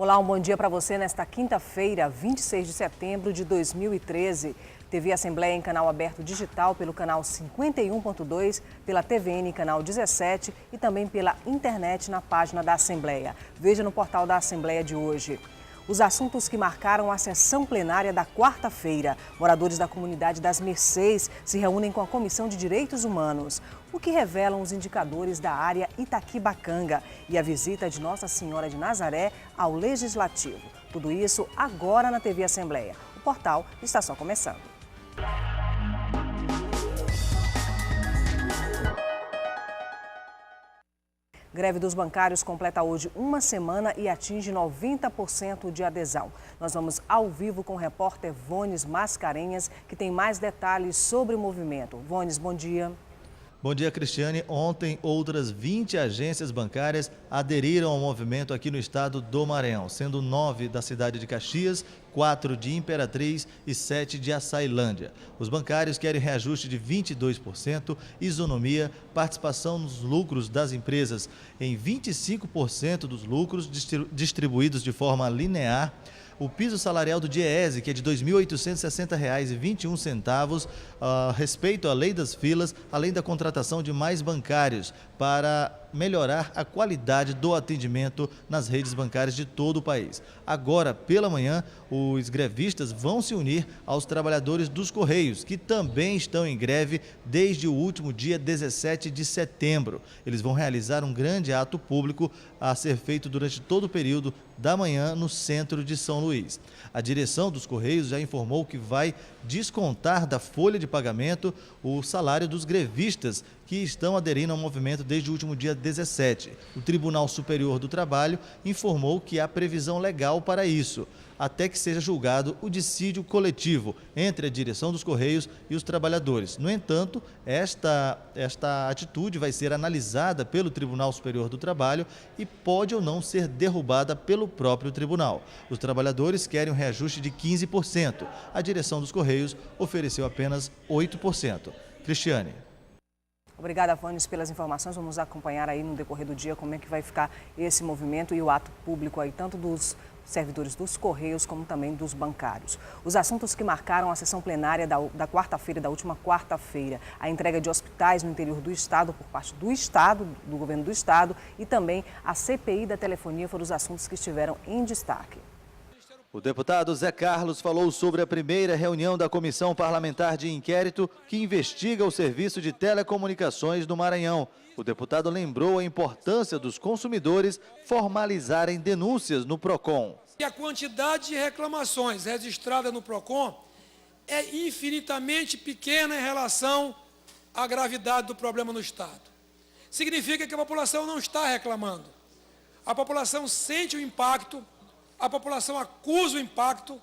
Olá, um bom dia para você nesta quinta-feira, 26 de setembro de 2013. TV Assembleia em canal aberto digital pelo canal 51.2, pela TVN canal 17 e também pela internet na página da Assembleia. Veja no portal da Assembleia de hoje. Os assuntos que marcaram a sessão plenária da quarta-feira. Moradores da comunidade das Mercês se reúnem com a Comissão de Direitos Humanos, o que revelam os indicadores da área Itaquibacanga e a visita de Nossa Senhora de Nazaré ao Legislativo. Tudo isso agora na TV Assembleia. O portal está só começando. Greve dos bancários completa hoje uma semana e atinge 90% de adesão. Nós vamos ao vivo com o repórter Vones Mascarenhas, que tem mais detalhes sobre o movimento. Vones, bom dia. Bom dia, Cristiane. Ontem, outras 20 agências bancárias aderiram ao movimento aqui no estado do Maranhão, sendo 9 da cidade de Caxias, 4 de Imperatriz e 7 de Açailândia. Os bancários querem reajuste de 22%, isonomia, participação nos lucros das empresas em 25% dos lucros distribuídos de forma linear, o piso salarial do DIEESE, que é de R$ 2.860,21, respeito à lei das filas, além da contratação de mais bancários para melhorar a qualidade do atendimento nas redes bancárias de todo o país. Agora, pela manhã, os grevistas vão se unir aos trabalhadores dos Correios, que também estão em greve desde o último dia 17 de setembro. Eles vão realizar um grande ato público a ser feito durante todo o período da manhã no centro de São Luís. A direção dos Correios já informou que vai descontar da folha de pagamento o salário dos grevistas que estão aderindo ao movimento desde o último dia 17. O Tribunal Superior do Trabalho informou que há previsão legal para isso, até que seja julgado o dissídio coletivo entre a direção dos Correios e os trabalhadores. No entanto, esta atitude vai ser analisada pelo Tribunal Superior do Trabalho e pode ou não ser derrubada pelo próprio tribunal. Os trabalhadores querem um reajuste de 15%. A direção dos Correios ofereceu apenas 8%. Cristiane. Obrigada, Vanes, pelas informações. Vamos acompanhar aí no decorrer do dia como é que vai ficar esse movimento e o ato público aí, tanto dos servidores dos Correios como também dos bancários. Os assuntos que marcaram a sessão plenária da quarta-feira, da última quarta-feira, a entrega de hospitais no interior do estado por parte do estado, do governo do estado e também a CPI da telefonia foram os assuntos que estiveram em destaque. O deputado Zé Carlos falou sobre a primeira reunião da Comissão Parlamentar de Inquérito que investiga o serviço de telecomunicações do Maranhão. O deputado lembrou a importância dos consumidores formalizarem denúncias no PROCON. E a quantidade de reclamações registradas no PROCON é infinitamente pequena em relação à gravidade do problema no Estado. Significa que a população não está reclamando. A população sente o impacto, a população acusa o impacto,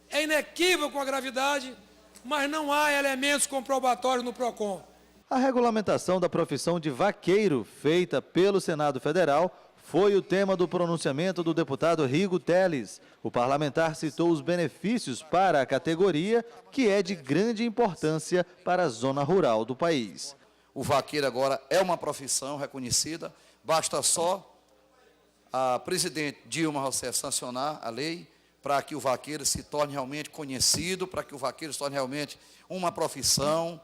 é inequívoco a gravidade, mas não há elementos comprobatórios no PROCON. A regulamentação da profissão de vaqueiro, feita pelo Senado Federal, foi o tema do pronunciamento do deputado Rigo Teles. O parlamentar citou os benefícios para a categoria, que é de grande importância para a zona rural do país. O vaqueiro agora é uma profissão reconhecida, basta só a presidente Dilma Rousseff sancionar a lei para que o vaqueiro se torne realmente conhecido, para que o vaqueiro se torne realmente uma profissão,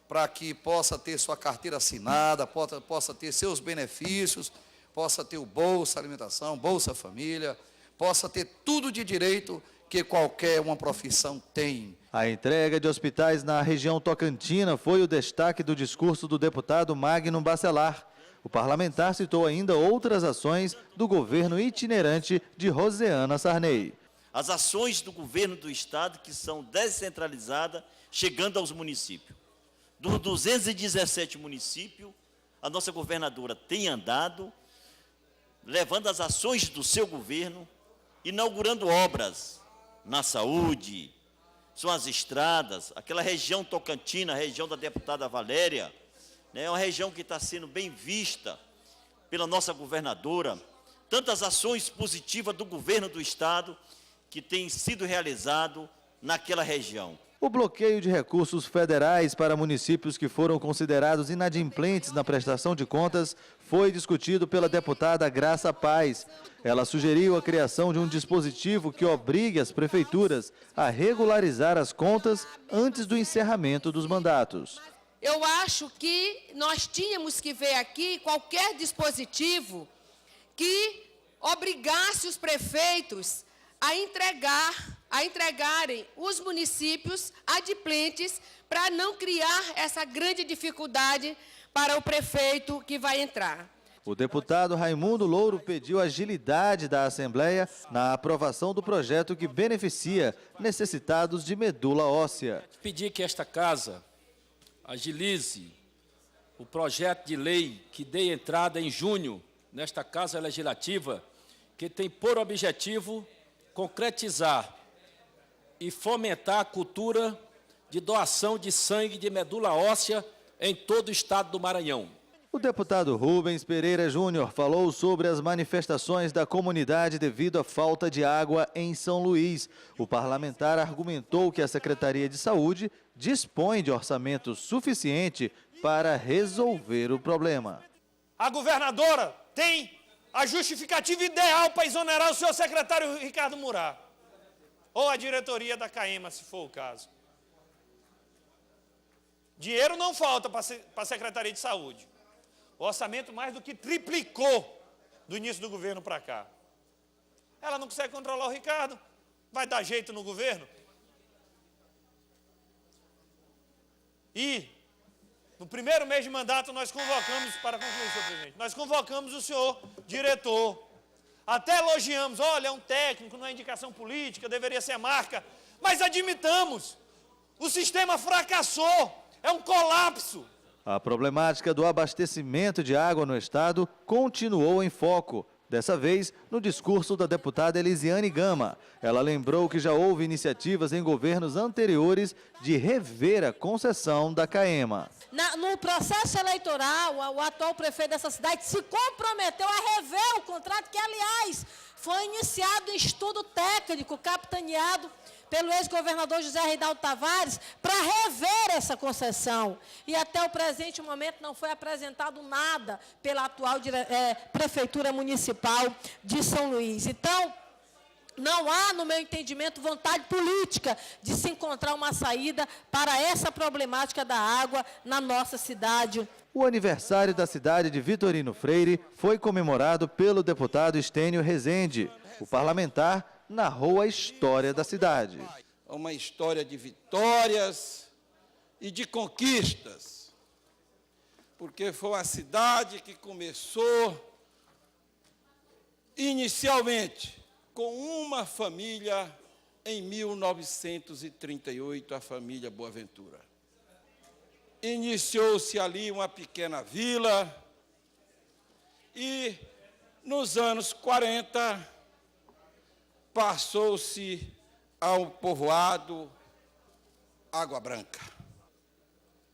para que possa ter sua carteira assinada, possa ter seus benefícios, possa ter o Bolsa Alimentação, Bolsa Família, possa ter tudo de direito que qualquer uma profissão tem. A entrega de hospitais na região tocantina foi o destaque do discurso do deputado Magno Bacelar. O parlamentar citou ainda outras ações do governo itinerante de Rosiana Sarney. As ações do governo do estado que são descentralizadas, chegando aos municípios. Dos 217 municípios, a nossa governadora tem andado, levando as ações do seu governo, inaugurando obras na saúde, são as estradas, aquela região tocantina, a região da deputada Valéria, é uma região que está sendo bem vista pela nossa governadora, tantas ações positivas do governo do estado que têm sido realizado naquela região. O bloqueio de recursos federais para municípios que foram considerados inadimplentes na prestação de contas foi discutido pela deputada Graça Paz. Ela sugeriu a criação de um dispositivo que obrigue as prefeituras a regularizar as contas antes do encerramento dos mandatos. Eu acho que nós tínhamos que ver aqui qualquer dispositivo que obrigasse os prefeitos a entregarem os municípios adimplentes para não criar essa grande dificuldade para o prefeito que vai entrar. O deputado Raimundo Louro pediu agilidade da Assembleia na aprovação do projeto que beneficia necessitados de medula óssea. Pedir que esta casa agilize o projeto de lei que dê entrada em junho nesta Casa Legislativa, que tem por objetivo concretizar e fomentar a cultura de doação de sangue de medula óssea em todo o estado do Maranhão. O deputado Rubens Pereira Júnior falou sobre as manifestações da comunidade devido à falta de água em São Luís. O parlamentar argumentou que a Secretaria de Saúde dispõe de orçamento suficiente para resolver o problema. A governadora tem a justificativa ideal para exonerar o senhor secretário Ricardo Murá, ou a diretoria da CAEMA, se for o caso. Dinheiro não falta para a Secretaria de Saúde. O orçamento mais do que triplicou do início do governo para cá. Ela não consegue controlar o Ricardo, vai dar jeito no governo? E no primeiro mês de mandato, nós convocamos, para concluir, senhor presidente, nós convocamos o senhor diretor. Até elogiamos, olha, é um técnico, não é indicação política, deveria ser marca. Mas admitamos, o sistema fracassou, é um colapso. A problemática do abastecimento de água no estado continuou em foco. Dessa vez, no discurso da deputada Elisiane Gama. Ela lembrou que já houve iniciativas em governos anteriores de rever a concessão da CAEMA. No processo eleitoral, o atual prefeito dessa cidade se comprometeu a rever o contrato que, aliás, foi iniciado em estudo técnico, capitaneado pelo ex-governador José Reinaldo Tavares, para rever essa concessão. E até o presente momento não foi apresentado nada pela atual Prefeitura Municipal de São Luís. Então, não há, no meu entendimento, vontade política de se encontrar uma saída para essa problemática da água na nossa cidade. O aniversário da cidade de Vitorino Freire foi comemorado pelo deputado Estênio Rezende. O parlamentar narrou a história da cidade. Uma história de vitórias e de conquistas, porque foi uma cidade que começou inicialmente com uma família em 1938, a família Boaventura. Iniciou-se ali uma pequena vila e, nos anos 40, passou-se ao povoado Água Branca.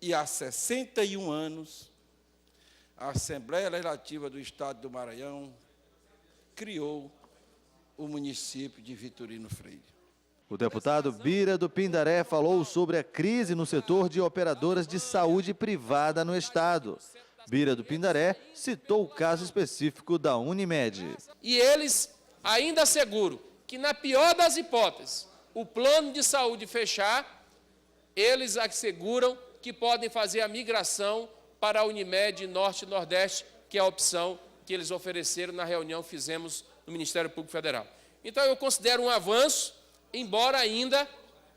E há 61 anos, a Assembleia Legislativa do Estado do Maranhão criou o município de Vitorino Freire. O deputado Bira do Pindaré falou sobre a crise no setor de operadoras de saúde privada no estado. Bira do Pindaré citou o caso específico da Unimed. E eles ainda asseguram que, na pior das hipóteses, o plano de saúde fechar, eles asseguram que podem fazer a migração para a Unimed Norte e Nordeste, que é a opção que eles ofereceram na reunião que fizemos no Ministério Público Federal. Então, eu considero um avanço, embora ainda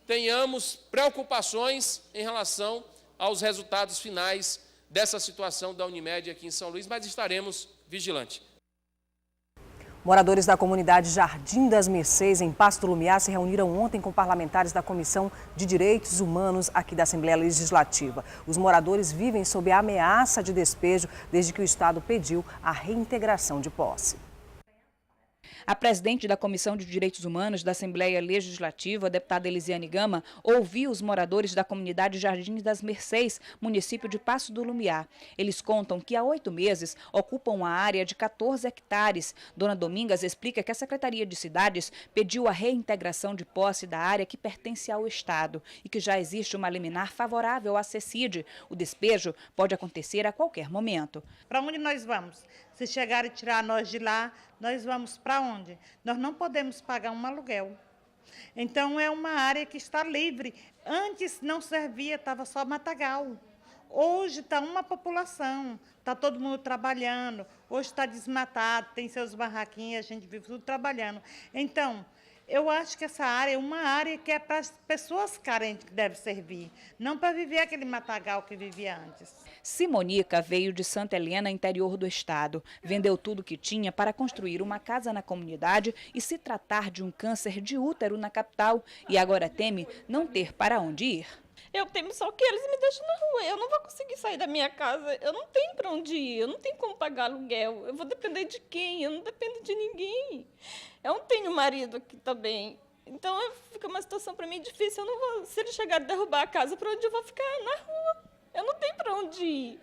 tenhamos preocupações em relação aos resultados finais dessa situação da Unimed aqui em São Luís, mas estaremos vigilantes. Moradores da comunidade Jardim das Mercês, em Pasto Lumiar, se reuniram ontem com parlamentares da Comissão de Direitos Humanos aqui da Assembleia Legislativa. Os moradores vivem sob a ameaça de despejo desde que o Estado pediu a reintegração de posse. A presidente da Comissão de Direitos Humanos da Assembleia Legislativa, a deputada Elisiane Gama, ouviu os moradores da comunidade Jardins das Mercês, município de Passo do Lumiar. Eles contam que há 8 meses ocupam uma área de 14 hectares. Dona Domingas explica que a Secretaria de Cidades pediu a reintegração de posse da área que pertence ao Estado e que já existe uma liminar favorável à CECID. O despejo pode acontecer a qualquer momento. Para onde nós vamos? Se chegarem a tirar nós de lá, nós vamos para onde? Nós não podemos pagar um aluguel. Então, é uma área que está livre. Antes não servia, estava só matagal. Hoje está uma população, está todo mundo trabalhando. Hoje está desmatado, tem seus barraquinhos, a gente vive tudo trabalhando. Então, eu acho que essa área é uma área que é para as pessoas carentes que deve servir, não para viver aquele matagal que vivia antes. Simonica veio de Santa Helena, interior do estado. Vendeu tudo que tinha para construir uma casa na comunidade e se tratar de um câncer de útero na capital. E agora teme não ter para onde ir. Eu temo só que eles me deixam na rua. Eu não vou conseguir sair da minha casa. Eu não tenho para onde ir. Eu não tenho como pagar aluguel. Eu vou depender de quem? Eu não dependo de ninguém. Eu não tenho marido aqui também. Então fica uma situação para mim difícil. Eu não vou, se eles chegarem a derrubar a casa, para onde eu vou ficar? Na rua. Eu não tenho para onde ir.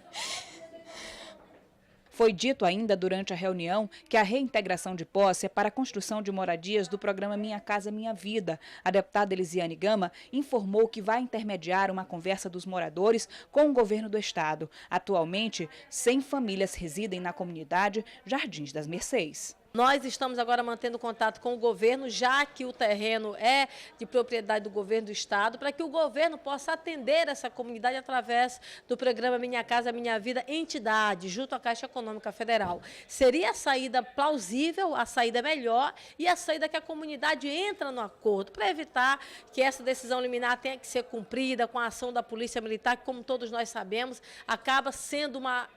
Foi dito ainda durante a reunião que a reintegração de posse é para a construção de moradias do programa Minha Casa Minha Vida. A deputada Elisiane Gama informou que vai intermediar uma conversa dos moradores com o governo do estado. Atualmente, 100 famílias residem na comunidade Jardins das Mercês. Nós estamos agora mantendo contato com o governo, já que o terreno é de propriedade do governo do estado, para que o governo possa atender essa comunidade através do programa Minha Casa Minha Vida, entidade, junto à Caixa Econômica Federal. Seria a saída plausível, a saída melhor e a saída que a comunidade entra no acordo, para evitar que essa decisão liminar tenha que ser cumprida com a ação da Polícia Militar, que, como todos nós sabemos,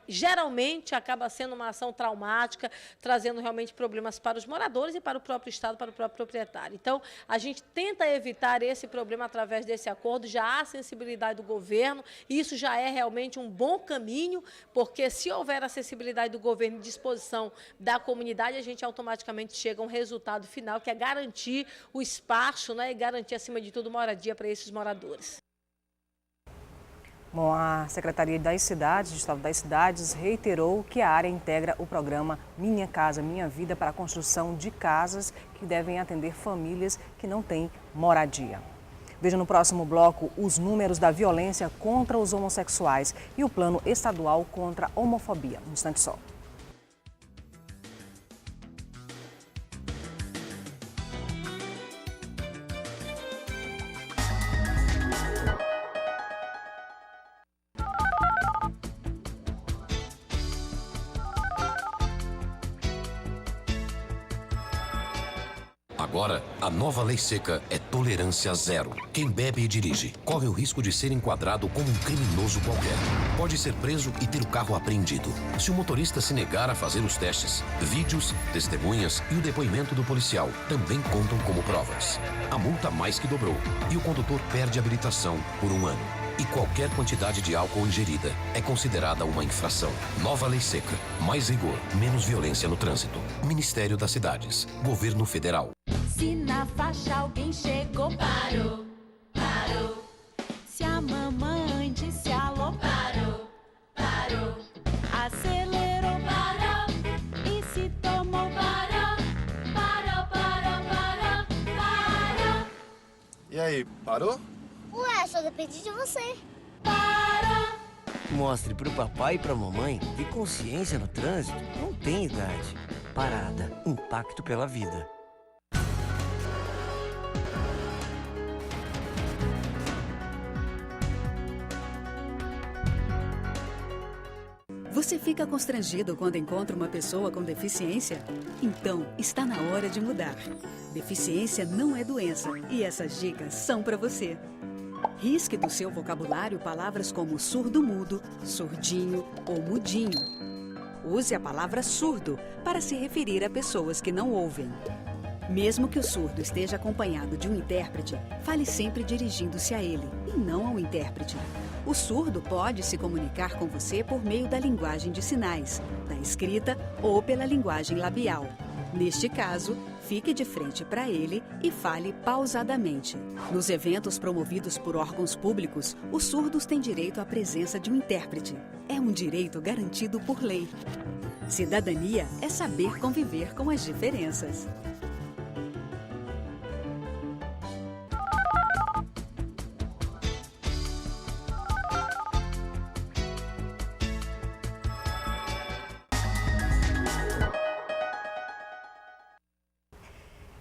geralmente acaba sendo uma ação traumática, trazendo realmente problemas para os moradores e para o próprio Estado, para o próprio proprietário. Então, a gente tenta evitar esse problema através desse acordo, já há sensibilidade do governo, e isso já é realmente um bom caminho, porque se houver acessibilidade do governo e disposição da comunidade, a gente automaticamente chega a um resultado final, que é garantir o espaço, né, e garantir, acima de tudo, moradia para esses moradores. Bom, a Secretaria das Cidades, do Estado das Cidades, reiterou que a área integra o programa Minha Casa Minha Vida para a construção de casas que devem atender famílias que não têm moradia. Veja no próximo bloco os números da violência contra os homossexuais e o plano estadual contra a homofobia. Um instante só. Agora, a nova lei seca é tolerância zero. Quem bebe e dirige corre o risco de ser enquadrado como um criminoso qualquer. Pode ser preso e ter o carro apreendido. Se o motorista se negar a fazer os testes, vídeos, testemunhas e o depoimento do policial também contam como provas. A multa mais que dobrou e o condutor perde a habilitação por 1 ano. E qualquer quantidade de álcool ingerida é considerada uma infração. Nova lei seca. Mais rigor, menos violência no trânsito. Ministério das Cidades. Governo Federal. Se na faixa alguém chegou, parou, parou. Se a mamãe disse alô, parou, parou. Acelerou, parou. E se tomou, parou, parou, parou, parou, parou. E aí, parou? Ué, só depende de você. Parou. Mostre pro papai e pra mamãe que consciência no trânsito não tem idade. Parada. Impacto pela vida. Você fica constrangido quando encontra uma pessoa com deficiência? Então, está na hora de mudar. Deficiência não é doença e essas dicas são para você. Risque do seu vocabulário palavras como surdo-mudo, surdinho ou mudinho. Use a palavra surdo para se referir a pessoas que não ouvem. Mesmo que o surdo esteja acompanhado de um intérprete, fale sempre dirigindo-se a ele e não ao intérprete. O surdo pode se comunicar com você por meio da linguagem de sinais, da escrita ou pela linguagem labial. Neste caso, Fique de frente para ele e fale pausadamente. Nos eventos promovidos por órgãos públicos, os surdos têm direito à presença de um intérprete. É um direito garantido por lei. Cidadania é saber conviver com as diferenças.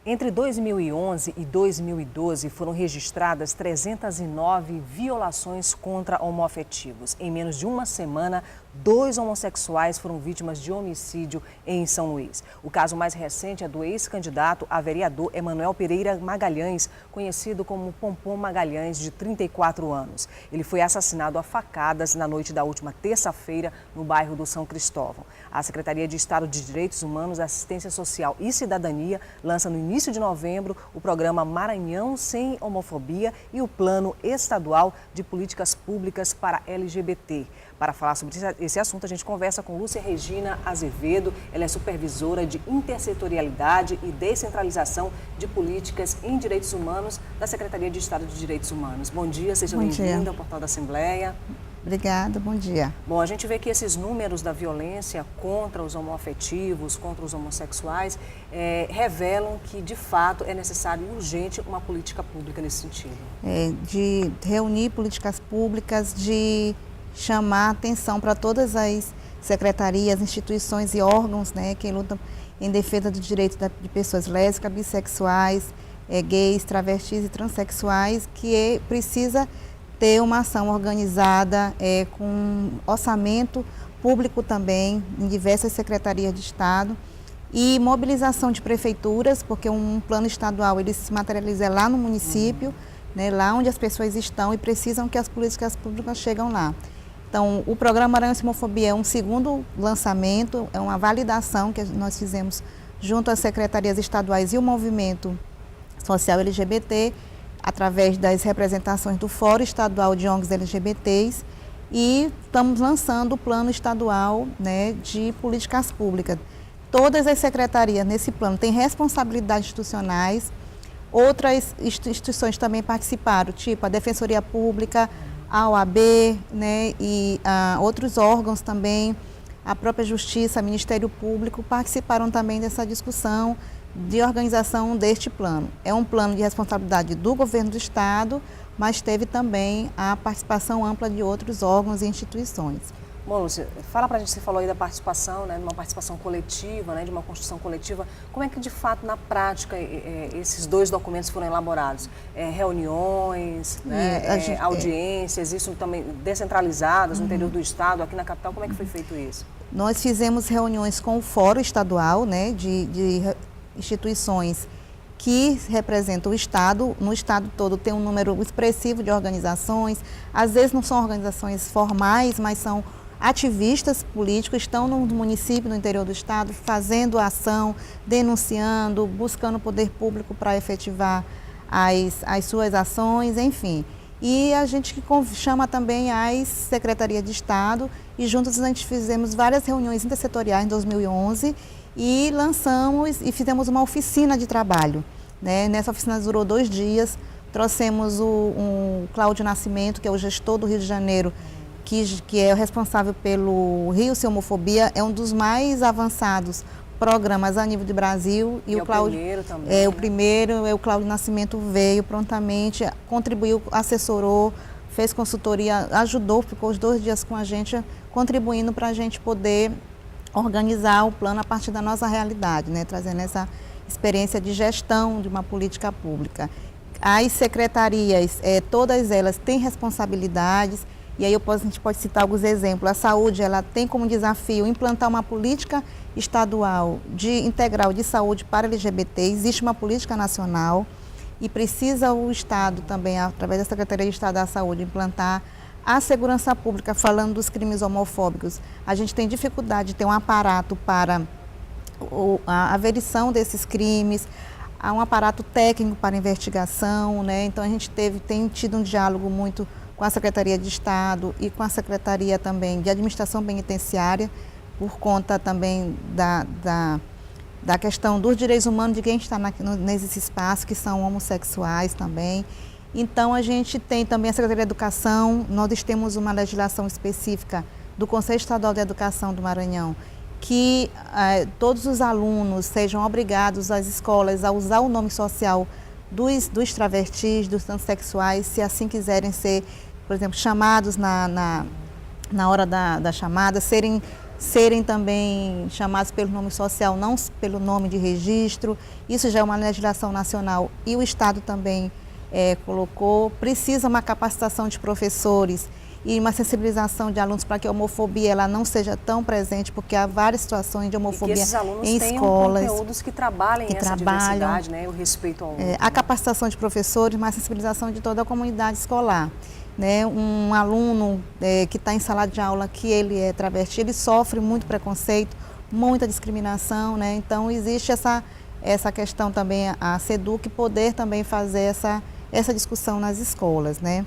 Entre 2011 e 2012, foram registradas 309 violações contra homoafetivos. Em menos de uma semana, 2 homossexuais foram vítimas de homicídio em São Luís. O caso mais recente é do ex-candidato a vereador Emanuel Pereira Magalhães, conhecido como Pompom Magalhães, de 34 anos. Ele foi assassinado a facadas na noite da última terça-feira, no bairro do São Cristóvão. A Secretaria de Estado de Direitos Humanos, Assistência Social e Cidadania lança no início de novembro o programa Maranhão Sem Homofobia e o Plano Estadual de Políticas Públicas para LGBT. Para falar sobre esse assunto, a gente conversa com Lúcia Regina Azevedo. Ela é supervisora de intersetorialidade e descentralização de políticas em direitos humanos da Secretaria de Estado de Direitos Humanos. Bom dia, seja bem-vinda ao Portal da Assembleia. Obrigada, bom dia. Bom, a gente vê que esses números da violência contra os homoafetivos, contra os homossexuais, revelam que, de fato, é necessário e urgente uma política pública nesse sentido. De reunir políticas públicas, de chamar atenção para todas as secretarias, instituições e órgãos, né, que lutam em defesa do direito de pessoas lésbicas, bissexuais, gays, travestis e transexuais, que precisa ter uma ação organizada com orçamento público também, em diversas secretarias de Estado, e mobilização de prefeituras, porque um plano estadual ele se materializa lá no município, né, lá onde as pessoas estão e precisam que as políticas públicas chegam lá. Então, o programa Maranhão Sem Homofobia é um segundo lançamento, é uma validação que nós fizemos junto às secretarias estaduais e o movimento social LGBT, através das representações do Fórum Estadual de ONGs LGBTs, e estamos lançando o Plano Estadual, né, de Políticas Públicas. Todas as secretarias nesse plano têm responsabilidades institucionais, outras instituições também participaram, tipo a Defensoria Pública, a OAB, né, e outros órgãos também, a própria Justiça, Ministério Público, participaram também dessa discussão de organização deste plano. É um plano de responsabilidade do governo do Estado, mas teve também a participação ampla de outros órgãos e instituições. Bom, Lúcia, fala pra gente, você falou aí da participação, né, de uma participação coletiva, né, de uma construção coletiva. Como é que, de fato, na prática, esses 2 documentos foram elaborados? Reuniões, né, audiências, isso também descentralizadas no interior do Estado, aqui na capital, como é que foi feito isso? Nós fizemos reuniões com o Fórum Estadual, né, de instituições que representam o Estado. No Estado todo tem um número expressivo de organizações, às vezes não são organizações formais, mas são ativistas políticos, estão no município, no interior do Estado, fazendo ação, denunciando, buscando poder público para efetivar as suas ações, enfim. E a gente chama também as secretarias de Estado, e juntos a gente fizemos várias reuniões intersetoriais em 2011, e lançamos e fizemos uma oficina de trabalho, né? Nessa oficina durou 2 dias, trouxemos o Cláudio Nascimento, que é o gestor do Rio de Janeiro, que é o responsável pelo Rio Sem Homofobia, é um dos mais avançados programas a nível de Brasil. E o Cláudio, primeiro também. O primeiro, o Cláudio Nascimento veio prontamente, contribuiu, assessorou, fez consultoria, ajudou, ficou os 2 dias com a gente, contribuindo para a gente poder organizar o plano a partir da nossa realidade, né? Trazendo essa experiência de gestão de uma política pública. As secretarias, todas elas têm responsabilidades, e aí a gente pode citar alguns exemplos. A saúde, ela tem como desafio implantar uma política estadual integral de saúde para LGBT. Existe uma política nacional e precisa o Estado também, através da Secretaria de Estado da Saúde, implantar a segurança pública. Falando dos crimes homofóbicos, a gente tem dificuldade de ter um aparato para a averição desses crimes, há um aparato técnico para investigação, né? Então a gente tem tido um diálogo muito com a Secretaria de Estado e com a Secretaria também de Administração Penitenciária, por conta também da da questão dos direitos humanos de quem está nesse espaço, que são homossexuais também. Então, a gente tem também a Secretaria de Educação, nós temos uma legislação específica do Conselho Estadual de Educação do Maranhão, que todos os alunos sejam obrigados, as escolas, a usar o nome social dos travestis, dos transexuais, se assim quiserem ser, por exemplo, chamados na hora da chamada, serem também chamados pelo nome social, não pelo nome de registro. Isso já é uma legislação nacional e o Estado também colocou. Precisa uma capacitação de professores e uma sensibilização de alunos para que a homofobia ela não seja tão presente, porque há várias situações de homofobia em escolas. E que esses alunos tenham conteúdos que trabalhem essa diversidade, né, o respeito ao outro. A capacitação de professores, mas a sensibilização de toda a comunidade escolar. Né? Um aluno que está em sala de aula, que ele é travesti, ele sofre muito preconceito, muita discriminação, né? Então existe essa questão também, a SEDUC poder também fazer essa discussão nas escolas, né?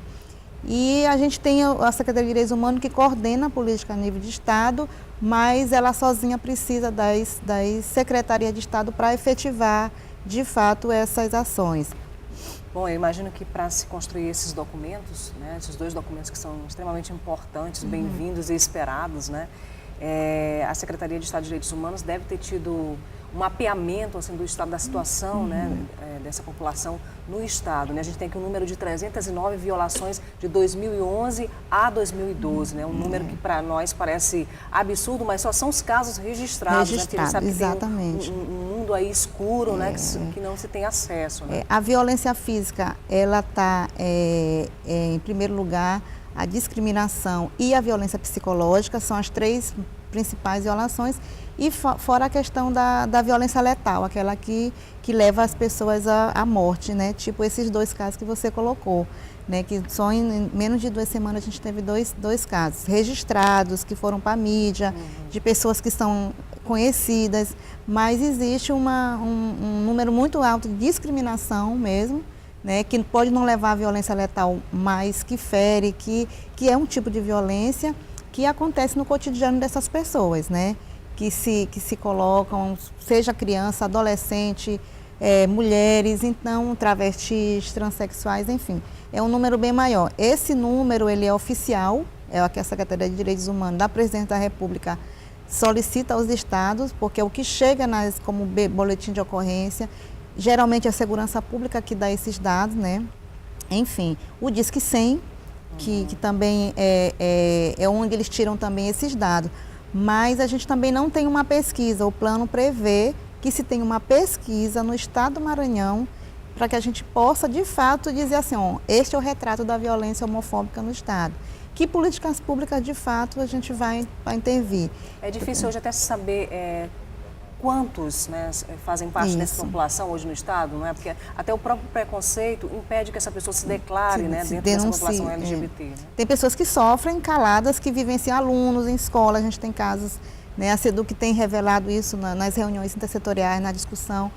E a gente tem a Secretaria de Direitos Humanos que coordena a política a nível de Estado, mas ela sozinha precisa das secretarias de Estado para efetivar, de fato, essas ações. Bom, eu imagino que para se construir esses documentos, né, esses dois documentos que são extremamente importantes, bem-vindos e esperados, né, a Secretaria de Estado de Direitos Humanos deve ter tido um mapeamento assim, do estado da situação né, dessa população no Estado. Né? A gente tem aqui um número de 309 violações de 2011 a 2012, né? Um número que para nós parece absurdo, mas só são os casos registrados. Né? Porque a gente sabe exatamente. Que tem um mundo aí escuro né, que não se tem acesso. Né? A violência física, ela está, em primeiro lugar, a discriminação e a violência psicológica são as três principais violações, e fora a questão da violência letal, aquela que leva as pessoas à morte, né? Tipo esses dois casos que você colocou, né? Que só em menos de 2 semanas a gente teve dois casos registrados, que foram para a mídia, de pessoas que são conhecidas, mas existe um número muito alto de discriminação mesmo, né, que pode não levar à violência letal, mas que fere, que é um tipo de violência que acontece no cotidiano dessas pessoas, né, que se colocam, seja criança, adolescente, mulheres, então travestis, transexuais, enfim, é um número bem maior. Esse número ele é oficial, é o que a Secretaria de Direitos Humanos da Presidência da República solicita aos estados, porque é o que chega como boletim de ocorrência. Geralmente é a segurança pública que dá esses dados, né? Enfim, o Disque 100, que também é onde eles tiram também esses dados. Mas a gente também não tem uma pesquisa. O plano prevê que se tenha uma pesquisa no estado do Maranhão para que a gente possa, de fato, dizer assim, este é o retrato da violência homofóbica no estado. Que políticas públicas, de fato, a gente vai intervir. É difícil hoje até saber quantos né, fazem parte dessa população hoje no Estado, não é? Porque até o próprio preconceito impede que essa pessoa se declare né, dentro dessa população LGBT. Né? Tem pessoas que sofrem caladas, que vivenciam alunos em escola, a gente tem casos, né, a SEDUC tem revelado isso nas reuniões intersetoriais, na discussão.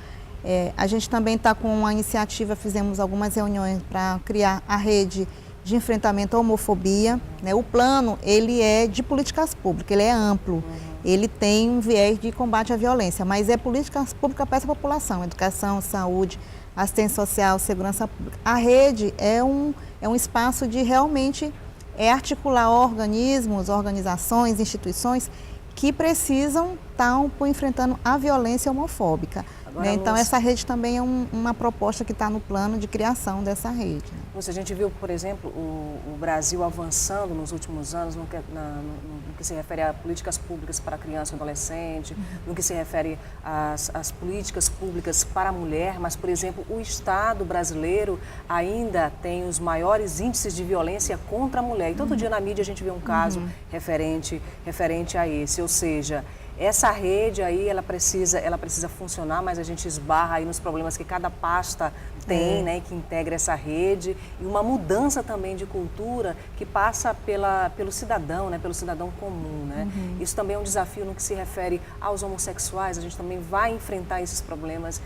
A gente também está com uma iniciativa, fizemos algumas reuniões para criar a rede de enfrentamento à homofobia. Né? O plano, ele é de políticas públicas, ele é amplo. Ele tem um viés de combate à violência, mas é políticas públicas para essa população, educação, saúde, assistência social, segurança pública. A rede é um espaço de realmente articular organismos, organizações, instituições que precisam estar enfrentando a violência homofóbica. Agora, né? Então, essa rede também é uma proposta que está no plano de criação dessa rede. A gente viu, por exemplo, o Brasil avançando nos últimos anos no que se refere a políticas públicas para criança e adolescente, no que se refere às políticas públicas para a mulher, mas, por exemplo, o Estado brasileiro ainda tem os maiores índices de violência contra a mulher. E todo dia na mídia a gente vê um caso referente a esse, ou seja, essa rede aí, ela precisa funcionar, mas a gente esbarra aí nos problemas que cada pasta tem, né, que integra essa rede, e uma mudança também de cultura que passa pelo cidadão, né, pelo cidadão comum, né? Isso também é um desafio no que se refere aos homossexuais, a gente também vai enfrentar esses problemas,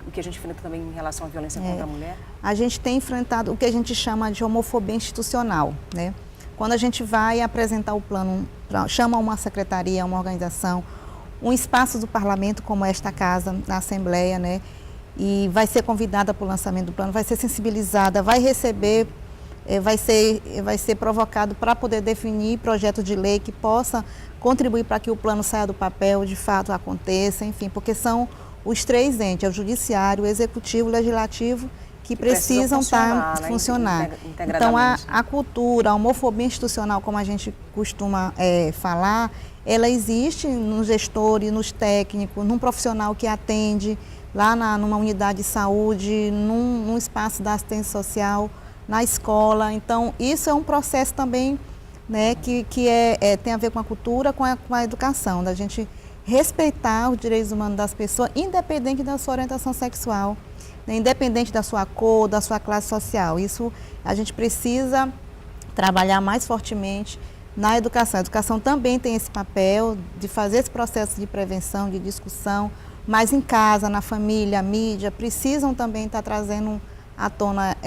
o que a gente enfrenta também em relação à violência contra a mulher. A gente tem enfrentado o que a gente chama de homofobia institucional, né? Quando a gente vai apresentar o plano, chama uma secretaria, uma organização, um espaço do parlamento como esta casa, na Assembleia, né? E vai ser convidada para o lançamento do plano, vai ser sensibilizada, vai receber, vai ser provocado para poder definir projeto de lei que possa contribuir para que o plano saia do papel, de fato aconteça, enfim, porque são os 3 entes, é o judiciário, o executivo, o legislativo, que precisam funcionar. Então, a cultura, a homofobia institucional, como a gente costuma falar, ela existe nos gestores, nos técnicos, num profissional que atende lá numa unidade de saúde, num espaço da assistência social, na escola. Então, isso é um processo também, né, que tem a ver com a cultura, com a educação, da gente respeitar os direitos humanos das pessoas, independente da sua orientação sexual, né, independente da sua cor, da sua classe social. Isso a gente precisa trabalhar mais fortemente na educação. A educação também tem esse papel de fazer esse processo de prevenção, de discussão, mas em casa, na família, a mídia, precisam também estar trazendo à tona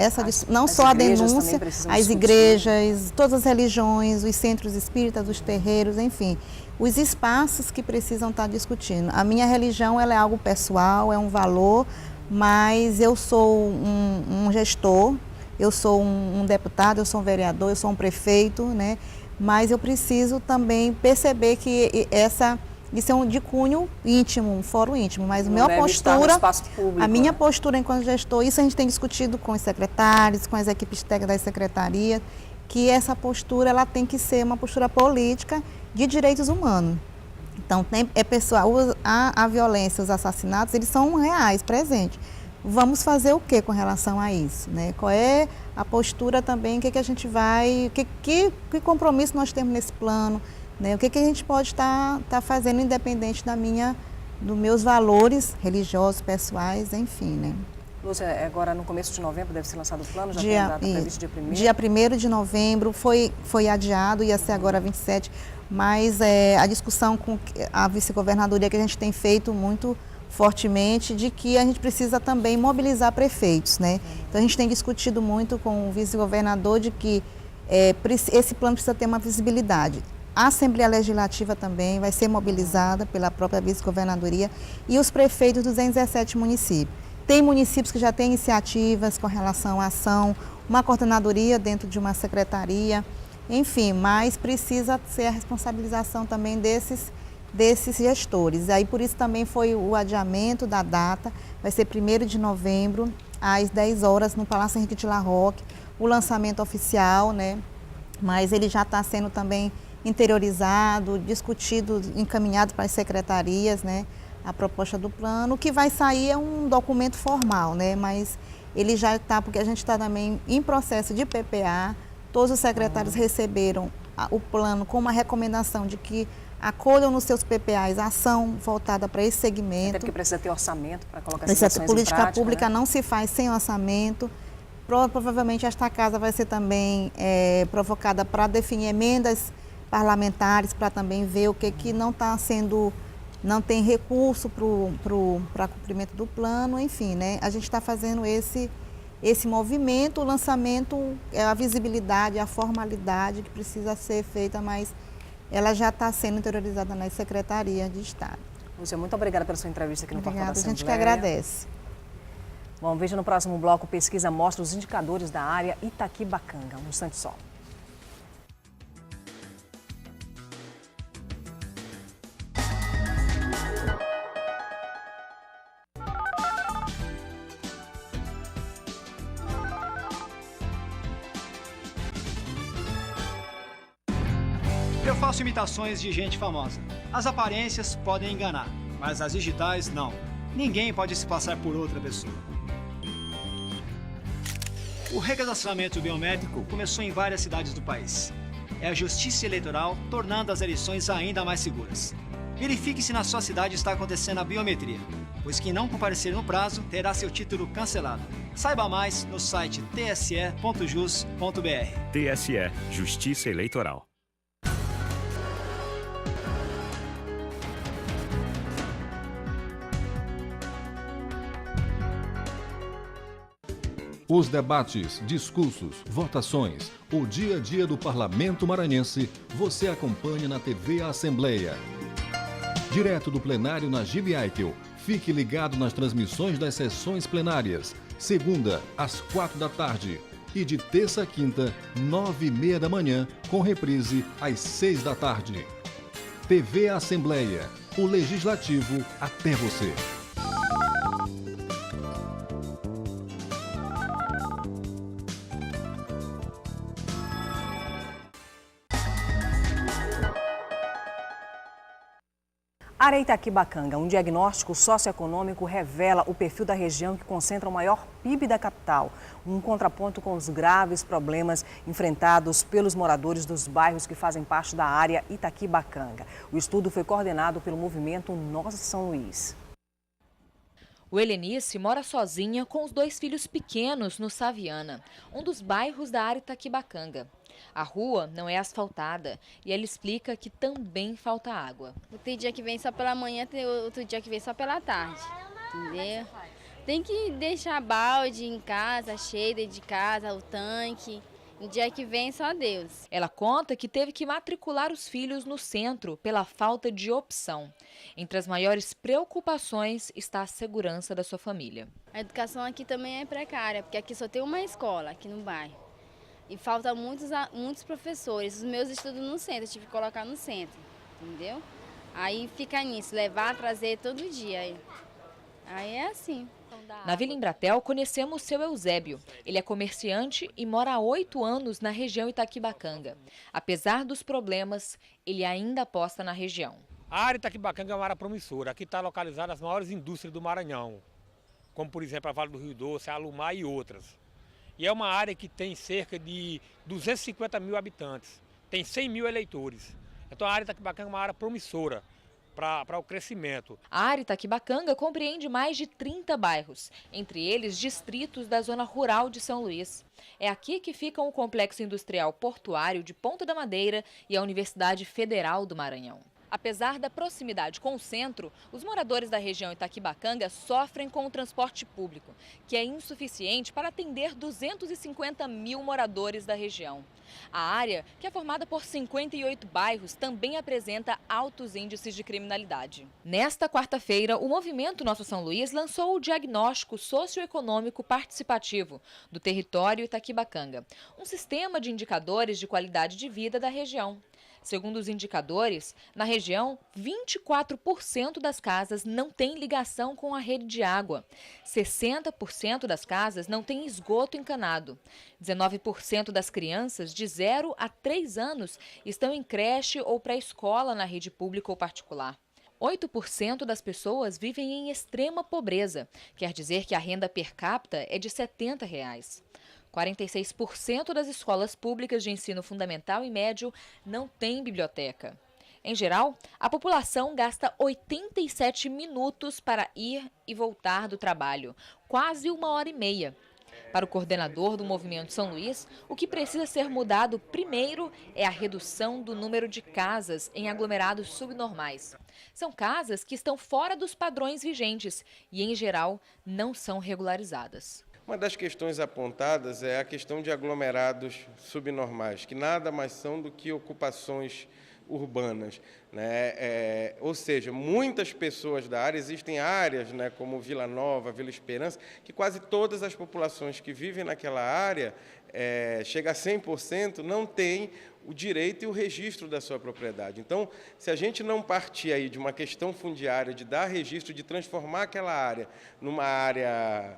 não só a denúncia, as igrejas, todas as religiões, os centros espíritas, os terreiros, enfim, os espaços que precisam estar discutindo. A minha religião, ela é algo pessoal, é um valor, mas eu sou um gestor, eu sou um deputado, eu sou um vereador, eu sou um prefeito, né? Mas eu preciso também perceber que isso é um de cunho íntimo, um fórum íntimo, mas a minha postura, a minha postura enquanto gestor, isso a gente tem discutido com os secretários, com as equipes técnicas das secretarias, que essa postura ela tem que ser uma postura política de direitos humanos. Então, pessoal, a violência, os assassinatos, eles são reais, presentes. Vamos fazer o que com relação a isso, né? Qual é a postura também, o que a gente vai, que compromisso nós temos nesse plano, né? O que a gente pode estar fazendo independente dos meus valores religiosos, pessoais, enfim, né? Lúcia, agora no começo de novembro deve ser lançado o plano, já tem a data prevista dia 1º? Dia 1º de novembro, foi adiado, ia ser agora 27, mas a discussão com a vice-governadoria que a gente tem feito muito fortemente, de que a gente precisa também mobilizar prefeitos, né? Então a gente tem discutido muito com o vice-governador de que esse plano precisa ter uma visibilidade. A Assembleia Legislativa também vai ser mobilizada pela própria vice-governadoria e os prefeitos dos 217 municípios. Tem municípios que já têm iniciativas com relação à ação, uma coordenadoria dentro de uma secretaria, enfim, mas precisa ser a responsabilização também desses gestores. Aí por isso também foi o adiamento da data, vai ser 1º de novembro, às 10 horas, no Palácio Henrique de La Roque, o lançamento oficial, né? Mas ele já está sendo também interiorizado, discutido, encaminhado para as secretarias, né? A proposta do plano. O que vai sair é um documento formal, né? Mas ele já está, porque a gente está também em processo de PPA, todos os secretários receberam o plano com uma recomendação de que acolham nos seus PPAs a ação voltada para esse segmento. Até porque precisa ter orçamento para colocar essas ações em política prática, pública, né? Não se faz sem orçamento. Provavelmente esta casa vai ser também provocada para definir emendas parlamentares, para também ver o que não está sendo, não tem recurso para cumprimento do plano, enfim, né? A gente está fazendo esse movimento, o lançamento, a visibilidade, a formalidade que precisa ser feita, mas ela já está sendo interiorizada nas secretarias de Estado. Lúcia, muito obrigada pela sua entrevista aqui no Portal da Assembleia. A gente que agradece. Bom, veja no próximo bloco, pesquisa mostra os indicadores da área Itaquibacanga. Um instante só. Eu faço imitações de gente famosa. As aparências podem enganar, mas as digitais não. Ninguém pode se passar por outra pessoa. O recadastramento biométrico começou em várias cidades do país. É a Justiça Eleitoral tornando as eleições ainda mais seguras. Verifique se na sua cidade está acontecendo a biometria, pois quem não comparecer no prazo terá seu título cancelado. Saiba mais no site tse.jus.br. TSE, Justiça Eleitoral. Os debates, discursos, votações, o dia a dia do Parlamento Maranhense, você acompanha na TV Assembleia. direto do plenário na Gibi Eitel. Fique ligado nas transmissões das sessões plenárias, segunda às 4 da tarde e de terça a quinta, 9h30 da manhã, com reprise às 6 da tarde. TV Assembleia, o Legislativo até você. Área Itaquibacanga, um diagnóstico socioeconômico revela o perfil da região que concentra o maior PIB da capital. Um contraponto com os graves problemas enfrentados pelos moradores dos bairros que fazem parte da área Itaquibacanga. O estudo foi coordenado pelo movimento Nossa São Luís. O Helenice mora sozinha com os 2 filhos pequenos no Saviana, um dos bairros da área Itaquibacanga. A rua não é asfaltada e ela explica que também falta água. Tem dia que vem só pela manhã, tem outro dia que vem só pela tarde, entendeu? Tem que deixar balde em casa, cheio dentro de casa, o tanque. No dia que vem, só Deus. Ela conta que teve que matricular os filhos no centro pela falta de opção. Entre as maiores preocupações está a segurança da sua família. A educação aqui também é precária, porque aqui só tem uma escola, aqui no bairro. E falta muitos professores. Os meus estudos no centro, eu tive que colocar no centro, entendeu? Aí fica nisso, levar, trazer todo dia. Aí é assim. Na Vila Embratel, conhecemos o seu Eusébio. Ele é comerciante e mora há 8 anos na região Itaquibacanga. Apesar dos problemas, ele ainda aposta na região. A área Itaquibacanga é uma área promissora. Aqui está localizada as maiores indústrias do Maranhão, como por exemplo a Vale do Rio Doce, a Alumar e outras. E é uma área que tem cerca de 250 mil habitantes, tem 100 mil eleitores. Então a área Itaquibacanga é uma área promissora para o crescimento. A área Itaquibacanga compreende mais de 30 bairros, entre eles distritos da zona rural de São Luís. É aqui que ficam o Complexo Industrial Portuário de Ponta da Madeira e a Universidade Federal do Maranhão. Apesar da proximidade com o centro, os moradores da região Itaquibacanga sofrem com o transporte público, que é insuficiente para atender 250 mil moradores da região. A área, que é formada por 58 bairros, também apresenta altos índices de criminalidade. Nesta quarta-feira, o Movimento Nossa São Luís lançou o Diagnóstico Socioeconômico Participativo do território Itaquibacanga, um sistema de indicadores de qualidade de vida da região. Segundo os indicadores, na região, 24% das casas não têm ligação com a rede de água. 60% das casas não têm esgoto encanado. 19% das crianças de 0 a 3 anos estão em creche ou pré-escola na rede pública ou particular. 8% das pessoas vivem em extrema pobreza, quer dizer que a renda per capita é de R$ 70. 46% das escolas públicas de ensino fundamental e médio não têm biblioteca. Em geral, a população gasta 87 minutos para ir e voltar do trabalho, quase 1h30. Para o coordenador do Movimento São Luís, o que precisa ser mudado primeiro é a redução do número de casas em aglomerados subnormais. São casas que estão fora dos padrões vigentes e, em geral, não são regularizadas. Uma das questões apontadas é a questão de aglomerados subnormais, que nada mais são do que ocupações urbanas, né? Ou seja, muitas pessoas da área, existem áreas, né, como Vila Nova, Vila Esperança, que quase todas as populações que vivem naquela área, chega a 100%, não têm o direito e o registro da sua propriedade. Então, se a gente não partir aí de uma questão fundiária, de dar registro, de transformar aquela área numa área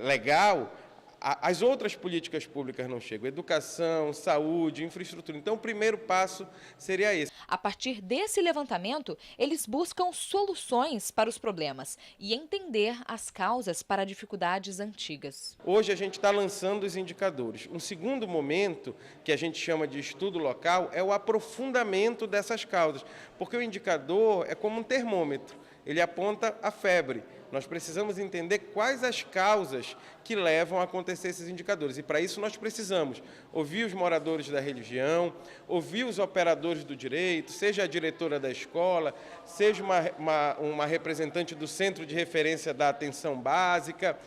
legal, as outras políticas públicas não chegam. Educação, saúde, infraestrutura. Então, o primeiro passo seria esse. A partir desse levantamento, eles buscam soluções para os problemas e entender as causas para dificuldades antigas. Hoje a gente está lançando os indicadores. Um segundo momento, que a gente chama de estudo local, é o aprofundamento dessas causas. Porque o indicador é como um termômetro. Ele aponta a febre. Nós precisamos entender quais as causas que levam a acontecer esses indicadores. E, para isso, nós precisamos ouvir os moradores da região, ouvir os operadores do direito, seja a diretora da escola, seja uma representante do Centro de Referência da Atenção Básica,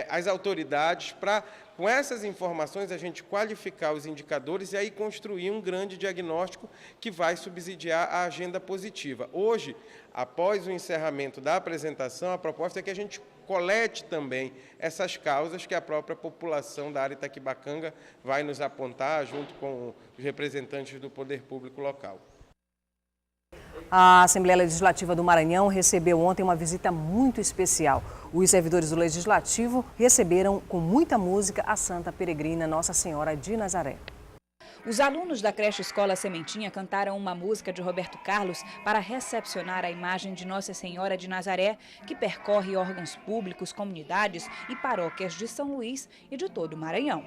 as autoridades, para Com essas informações, a gente qualificar os indicadores e aí construir um grande diagnóstico que vai subsidiar a agenda positiva. Hoje, após o encerramento da apresentação, a proposta é que a gente colete também essas causas que a própria população da área Itaquibacanga vai nos apontar, junto com os representantes do poder público local. A Assembleia Legislativa do Maranhão recebeu ontem uma visita muito especial. Os servidores do Legislativo receberam com muita música a Santa Peregrina Nossa Senhora de Nazaré. Os alunos da creche Escola Sementinha cantaram uma música de Roberto Carlos para recepcionar a imagem de Nossa Senhora de Nazaré, que percorre órgãos públicos, comunidades e paróquias de São Luís e de todo o Maranhão.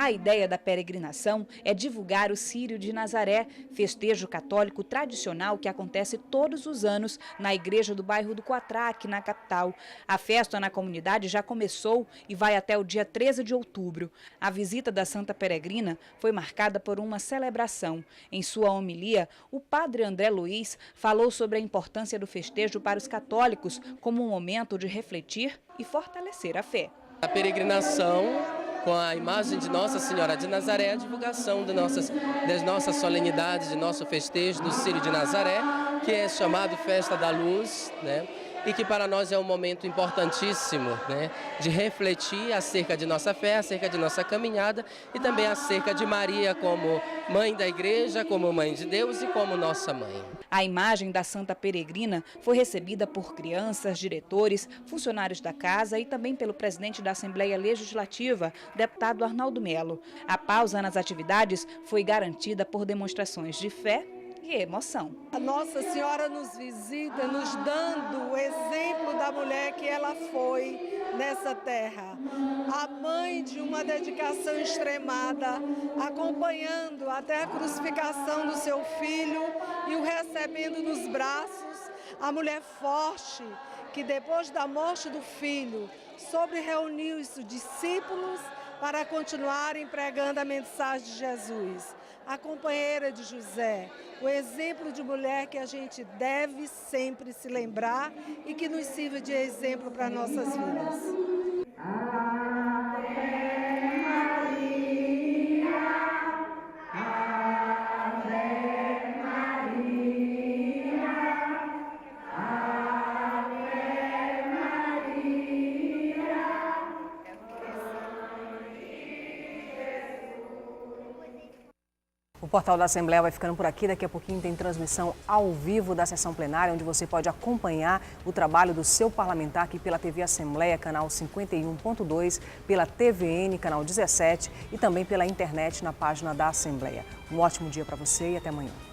A ideia da peregrinação é divulgar o Círio de Nazaré, festejo católico tradicional que acontece todos os anos na igreja do bairro do Coatraque, na capital. A festa na comunidade já começou e vai até o dia 13 de outubro. A visita da Santa Peregrina foi marcada por uma celebração. Em sua homilia, o padre André Luiz falou sobre a importância do festejo para os católicos como um momento de refletir e fortalecer a fé. A peregrinação com a imagem de Nossa Senhora de Nazaré, a divulgação das nossas solenidades, de nosso festejo do Círio de Nazaré, que é chamado Festa da Luz, né? E que para nós é um momento importantíssimo, né, de refletir acerca de nossa fé, acerca de nossa caminhada e também acerca de Maria como mãe da igreja, como mãe de Deus e como nossa mãe. A imagem da Santa Peregrina foi recebida por crianças, diretores, funcionários da casa e também pelo presidente da Assembleia Legislativa, deputado Arnaldo Melo. A pausa nas atividades foi garantida por demonstrações de fé e emoção. A Nossa Senhora nos visita, nos dando o exemplo da mulher que ela foi nessa terra. A mãe de uma dedicação extremada, acompanhando até a crucificação do seu filho e o recebendo nos braços. A mulher forte, que depois da morte do filho, soube reunir os discípulos para continuarem pregando a mensagem de Jesus. A companheira de José, o exemplo de mulher que a gente deve sempre se lembrar e que nos sirva de exemplo para nossas vidas. O Portal da Assembleia vai ficando por aqui. Daqui a pouquinho tem transmissão ao vivo da sessão plenária, onde você pode acompanhar o trabalho do seu parlamentar aqui pela TV Assembleia, canal 51.2, pela TVN, canal 17 e também pela internet na página da Assembleia. Um ótimo dia para você e até amanhã.